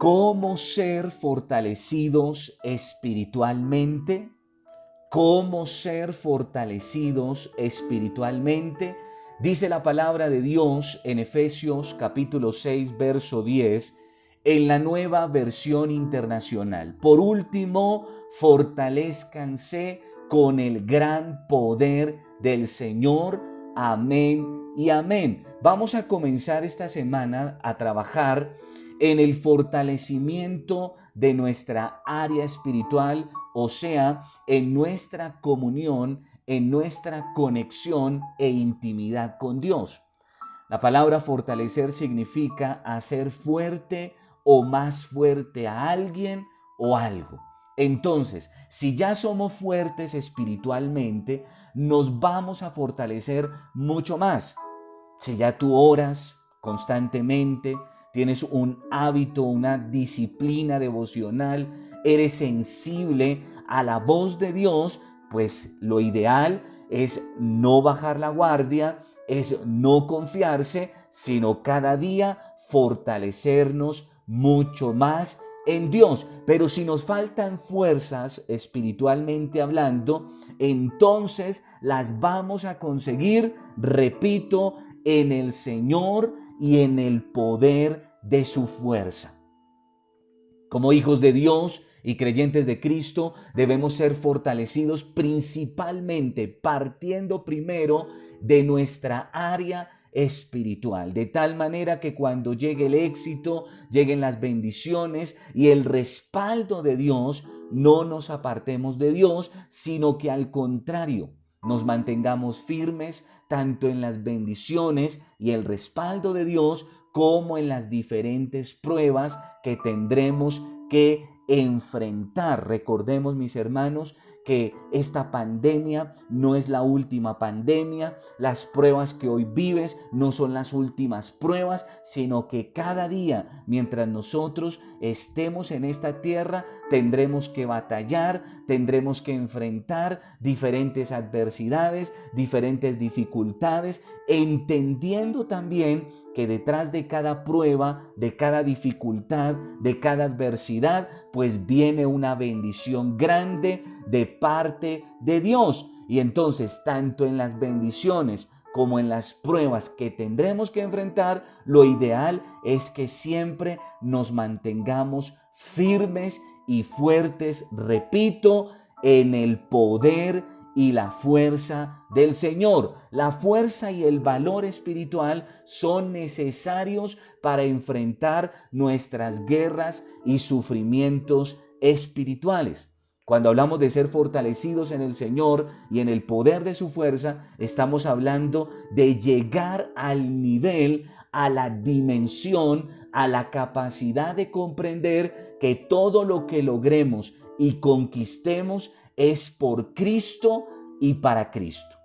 ¿Cómo ser fortalecidos espiritualmente? ¿Cómo ser fortalecidos espiritualmente? Dice la palabra de Dios en Efesios capítulo 6, verso 10, en la Nueva Versión Internacional. Por último, fortalezcanse con el gran poder del Señor. Amén y amén. Vamos a comenzar esta semana a trabajar en el fortalecimiento de nuestra área espiritual, o sea, en nuestra comunión, en nuestra conexión e intimidad con Dios. La palabra fortalecer significa hacer fuerte o más fuerte a alguien o algo. Entonces, si ya somos fuertes espiritualmente, nos vamos a fortalecer mucho más. Si ya tú oras constantemente, tienes un hábito, una disciplina devocional, eres sensible a la voz de Dios, pues lo ideal es no bajar la guardia, es no confiarse, sino cada día fortalecernos mucho más en Dios. Pero si nos faltan fuerzas espiritualmente hablando, entonces las vamos a conseguir, repito, en el Señor y en el poder de su fuerza. Como hijos de Dios y creyentes de Cristo, debemos ser fortalecidos principalmente partiendo primero de nuestra área espiritual, de tal manera que cuando llegue el éxito, lleguen las bendiciones y el respaldo de Dios, no nos apartemos de Dios, sino que al contrario, nos mantengamos firmes tanto en las bendiciones y el respaldo de Dios como en las diferentes pruebas que tendremos que enfrentar. Recordemos, mis hermanos, que esta pandemia no es la última pandemia, las pruebas que hoy vives no son las últimas pruebas, sino que cada día, mientras nosotros estemos en esta tierra, tendremos que batallar, tendremos que enfrentar diferentes adversidades, diferentes dificultades, entendiendo también que detrás de cada prueba, de cada dificultad, de cada adversidad, pues viene una bendición grande de parte de Dios. Y entonces, tanto en las bendiciones como en las pruebas que tendremos que enfrentar, lo ideal es que siempre nos mantengamos firmes y fuertes, repito, en el poder y la fuerza del Señor. La fuerza y el valor espiritual son necesarios para enfrentar nuestras guerras y sufrimientos espirituales. Cuando hablamos de ser fortalecidos en el Señor y en el poder de su fuerza, estamos hablando de llegar al nivel, a la dimensión, a la capacidad de comprender que todo lo que logremos y conquistemos es por Cristo y para Cristo,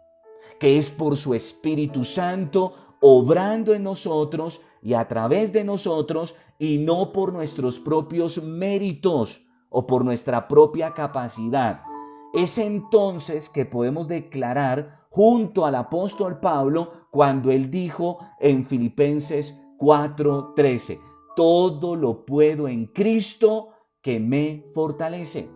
que es por su Espíritu Santo obrando en nosotros y a través de nosotros, y no por nuestros propios méritos o por nuestra propia capacidad. Es entonces que podemos declarar junto al apóstol Pablo cuando él dijo en Filipenses 4:13, todo lo puedo en Cristo que me fortalece.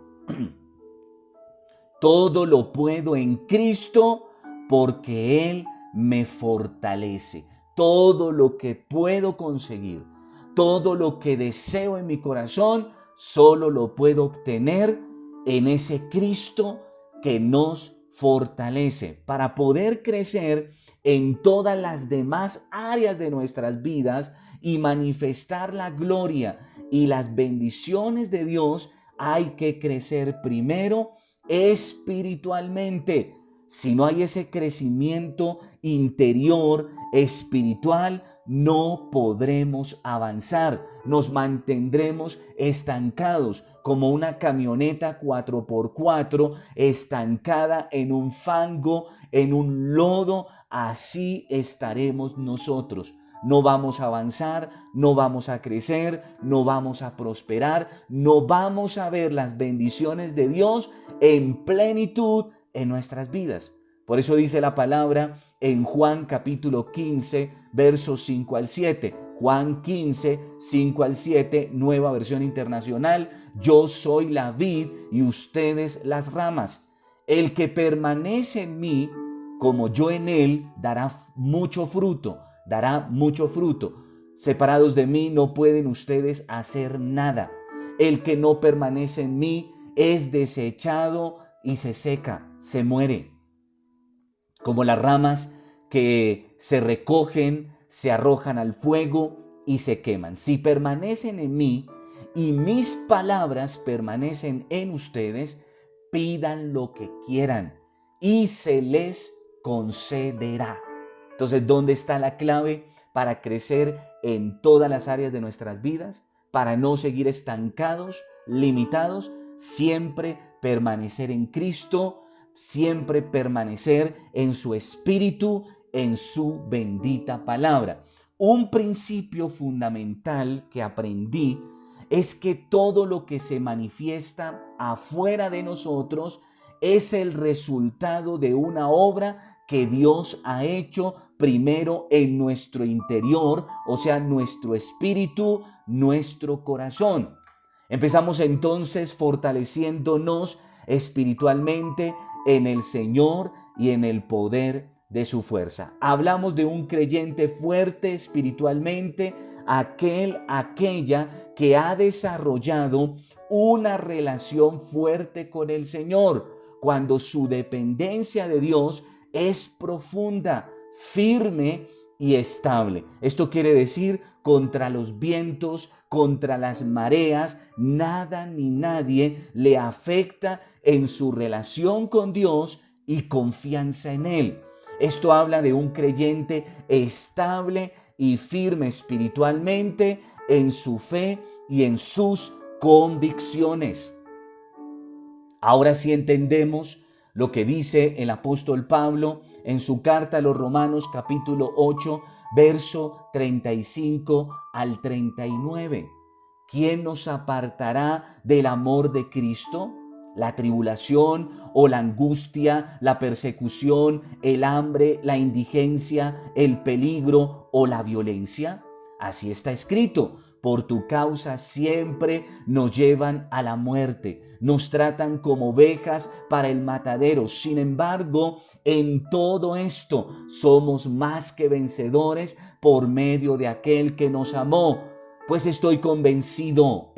Todo lo puedo en Cristo porque Él me fortalece. Todo lo que puedo conseguir, todo lo que deseo en mi corazón, solo lo puedo obtener en ese Cristo que nos fortalece para poder crecer en todas las demás áreas de nuestras vidas y manifestar la gloria y las bendiciones de Dios. Hay que crecer primero espiritualmente. Si no hay ese crecimiento interior, espiritual, no podremos avanzar. Nos mantendremos estancados como una camioneta 4x4 estancada en un fango, en un lodo. Así estaremos nosotros. No vamos a avanzar, no vamos a crecer, no vamos a prosperar, no vamos a ver las bendiciones de Dios en plenitud en nuestras vidas. Por eso dice la palabra en Juan capítulo 15, versos 5 al 7. Juan 15, 5 al 7, Nueva Versión Internacional. Yo soy la vid y ustedes las ramas. El que permanece en mí, como yo en él, dará mucho fruto, dará mucho fruto. Separados de mí no pueden ustedes hacer nada. El que no permanece en mí es desechado y se seca, se muere. Como las ramas que se recogen, se arrojan al fuego y se queman. Si permanecen en mí y mis palabras permanecen en ustedes, pidan lo que quieran y se les concederá. Entonces, ¿dónde está la clave para crecer en todas las áreas de nuestras vidas? Para no seguir estancados, limitados, siempre permanecer en Cristo, siempre permanecer en su espíritu, en su bendita palabra. Un principio fundamental que aprendí es que todo lo que se manifiesta afuera de nosotros es el resultado de una obra que Dios ha hecho primero en nuestro interior, o sea, nuestro espíritu, nuestro corazón. Empezamos entonces fortaleciéndonos espiritualmente en el Señor y en el poder de su fuerza. Hablamos de un creyente fuerte espiritualmente, aquella que ha desarrollado una relación fuerte con el Señor, cuando su dependencia de Dios es profunda, firme y estable. Esto quiere decir, contra los vientos, contra las mareas, nada ni nadie le afecta en su relación con Dios y confianza en Él. Esto habla de un creyente estable y firme espiritualmente en su fe y en sus convicciones. Ahora sí entendemos lo que dice el apóstol Pablo en su carta a los Romanos capítulo 8, verso 35 al 39. ¿Quién nos apartará del amor de Cristo? ¿La tribulación o la angustia, la persecución, el hambre, la indigencia, el peligro o la violencia? Así está escrito: por tu causa siempre nos llevan a la muerte, nos tratan como ovejas para el matadero. Sin embargo, en todo esto somos más que vencedores por medio de aquel que nos amó. Pues estoy convencido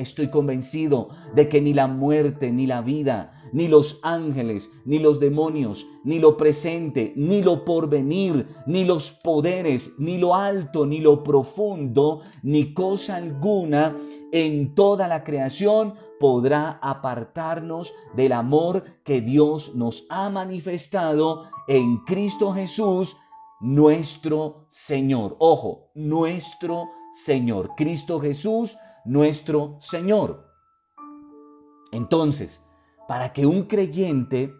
de que ni la muerte, ni la vida, ni los ángeles, ni los demonios, ni lo presente, ni lo porvenir, ni los poderes, ni lo alto, ni lo profundo, ni cosa alguna en toda la creación podrá apartarnos del amor que Dios nos ha manifestado en Cristo Jesús, nuestro Señor. Ojo, nuestro Señor. Cristo Jesús, nuestro Señor. Entonces, para que un creyente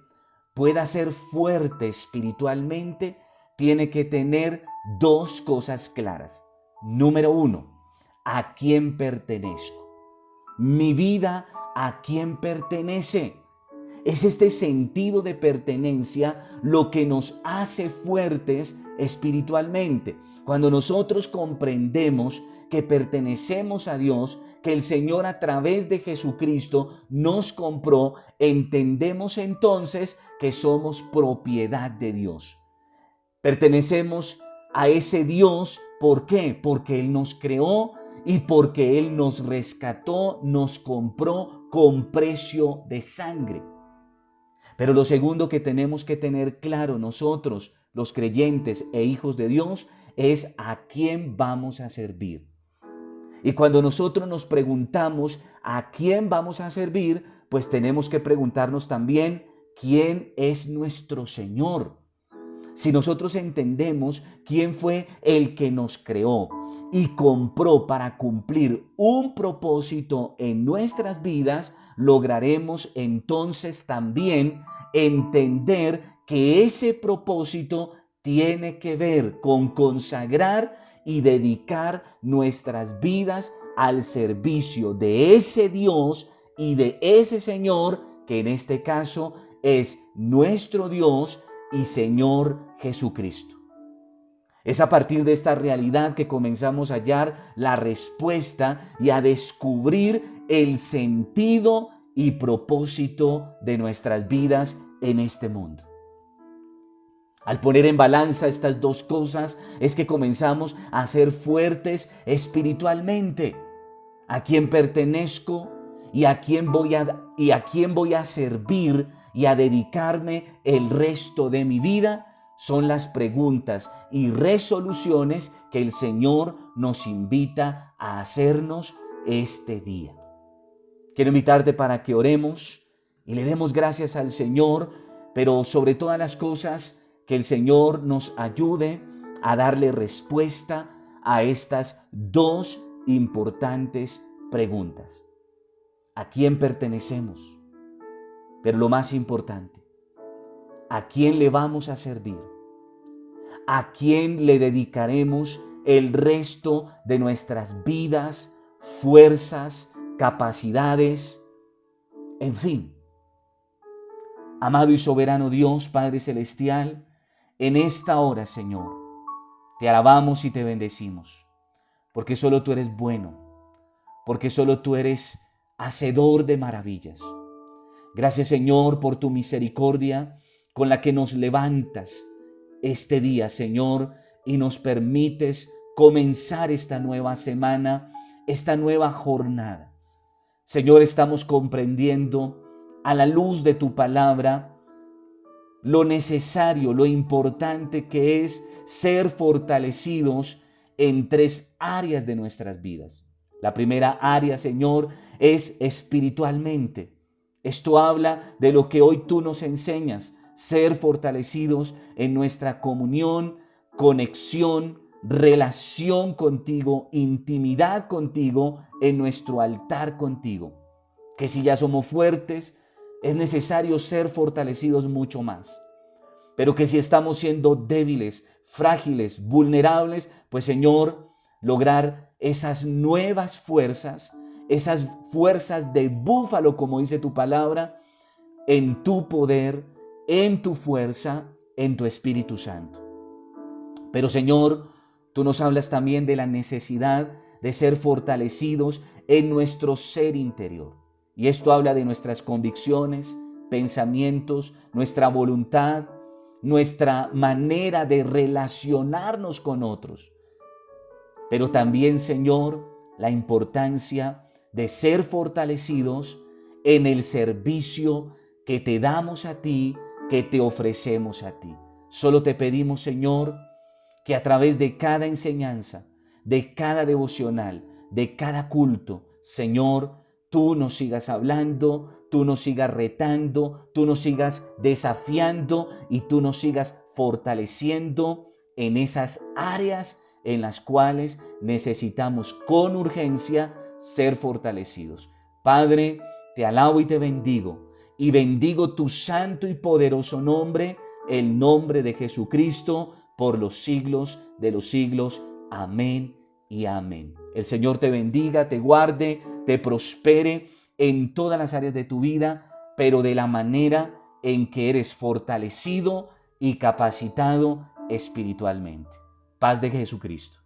pueda ser fuerte espiritualmente, tiene que tener dos cosas claras. Número uno, ¿a quién pertenezco? Mi vida, ¿a quién pertenece? Es este sentido de pertenencia lo que nos hace fuertes espiritualmente. Cuando nosotros comprendemos que pertenecemos a Dios, que el Señor a través de Jesucristo nos compró, entendemos entonces que somos propiedad de Dios. Pertenecemos a ese Dios, ¿por qué? Porque Él nos creó y porque Él nos rescató, nos compró con precio de sangre. Pero lo segundo que tenemos que tener claro nosotros, los creyentes e hijos de Dios, es a quién vamos a servir. Y cuando nosotros nos preguntamos a quién vamos a servir, pues tenemos que preguntarnos también quién es nuestro Señor. Si nosotros entendemos quién fue el que nos creó y compró para cumplir un propósito en nuestras vidas, lograremos entonces también entender que ese propósito tiene que ver con consagrar y dedicar nuestras vidas al servicio de ese Dios y de ese Señor, que en este caso es nuestro Dios y Señor Jesucristo. Es a partir de esta realidad que comenzamos a hallar la respuesta y a descubrir el sentido y propósito de nuestras vidas en este mundo. Al poner en balanza estas dos cosas es que comenzamos a ser fuertes espiritualmente. ¿A quién pertenezco y a quién voy a servir y a dedicarme el resto de mi vida? Son las preguntas y resoluciones que el Señor nos invita a hacernos este día. Quiero invitarte para que oremos y le demos gracias al Señor, pero sobre todas las cosas, que el Señor nos ayude a darle respuesta a estas dos importantes preguntas. ¿A quién pertenecemos? Pero lo más importante, ¿a quién le vamos a servir? ¿A quién le dedicaremos el resto de nuestras vidas, fuerzas, capacidades? En fin, amado y soberano Dios, Padre Celestial, en esta hora, Señor, te alabamos y te bendecimos, porque solo tú eres bueno, porque solo tú eres hacedor de maravillas. Gracias, Señor, por tu misericordia con la que nos levantas este día, Señor, y nos permites comenzar esta nueva semana, esta nueva jornada. Señor, estamos comprendiendo a la luz de tu palabra lo necesario, lo importante que es ser fortalecidos en tres áreas de nuestras vidas. La primera área, Señor, es espiritualmente. Esto habla de lo que hoy tú nos enseñas, ser fortalecidos en nuestra comunión, conexión, relación contigo, intimidad contigo, en nuestro altar contigo. Que si ya somos fuertes, es necesario ser fortalecidos mucho más. Pero que si estamos siendo débiles, frágiles, vulnerables, pues Señor, lograr esas nuevas fuerzas, esas fuerzas de búfalo, como dice tu palabra, en tu poder, en tu fuerza, en tu Espíritu Santo. Pero Señor, tú nos hablas también de la necesidad de ser fortalecidos en nuestro ser interior. Y esto habla de nuestras convicciones, pensamientos, nuestra voluntad, nuestra manera de relacionarnos con otros. Pero también, Señor, la importancia de ser fortalecidos en el servicio que te damos a ti, que te ofrecemos a ti. Solo te pedimos, Señor, que a través de cada enseñanza, de cada devocional, de cada culto, Señor, tú nos sigas hablando, tú nos sigas retando, tú nos sigas desafiando y tú nos sigas fortaleciendo en esas áreas en las cuales necesitamos con urgencia ser fortalecidos. Padre, te alabo y te bendigo, y bendigo tu santo y poderoso nombre, el nombre de Jesucristo, por los siglos de los siglos. Amén y amén. El Señor te bendiga, te guarde, te prospere en todas las áreas de tu vida, pero de la manera en que eres fortalecido y capacitado espiritualmente. Paz de Jesucristo.